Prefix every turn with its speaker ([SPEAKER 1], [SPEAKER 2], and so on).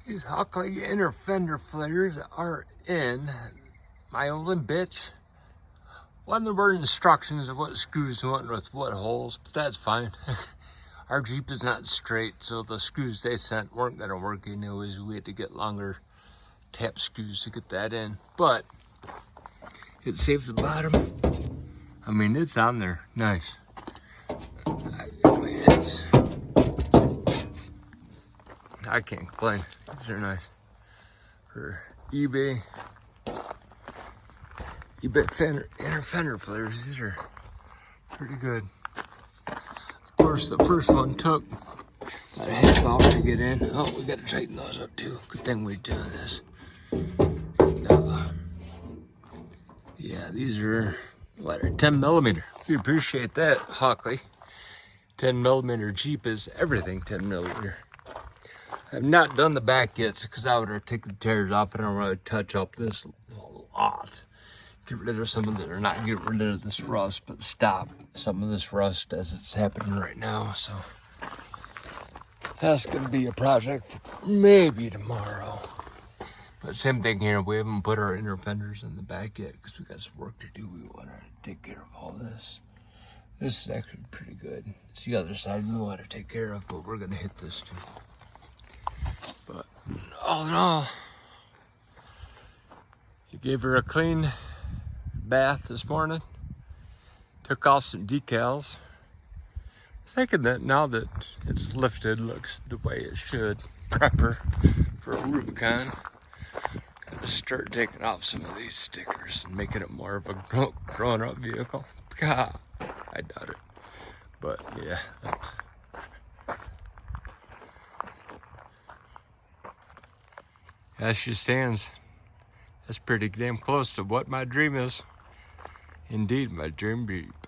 [SPEAKER 1] These Hawkley inner fender flares are in my old bitch. Well, there were instructions of what screws went with what holes, but that's fine. Our Jeep is not straight, so the screws they sent weren't gonna work anyways. We had to get longer tap screws to get that in, but it saved the bottom. I mean, it's on there, nice. I can't complain. These are nice for eBay. eBay inner fender flares. These are pretty good. Of course, the first one took about a half hour to get in. Oh, we got to tighten those up too. Good thing we're doing this. And, yeah, these are what, 10mm. We appreciate that, Hawkley. 10mm Jeep is everything 10mm. I've not done the back yet because I would have taken the tears off and I don't really touch up this a lot. Get rid of some of the, or not get rid of this rust, but stop some of this rust as it's happening right now. So that's gonna be a project for maybe tomorrow. But same thing here, we haven't put our inner fenders in the back yet because we got some work to do. We wanna take care of all this. This is actually pretty good. It's the other side we want to take care of, but we're gonna hit this too. But all in all, you gave her a clean bath this morning. Took off some decals. Thinking that now that it's lifted, looks the way it should. Prepper for a Rubicon. Gonna start taking off some of these stickers and making it more of a grown-up vehicle. God, I doubt it. But yeah, that's... As she stands, that's pretty damn close to what my dream is. Indeed, my dream Jeep.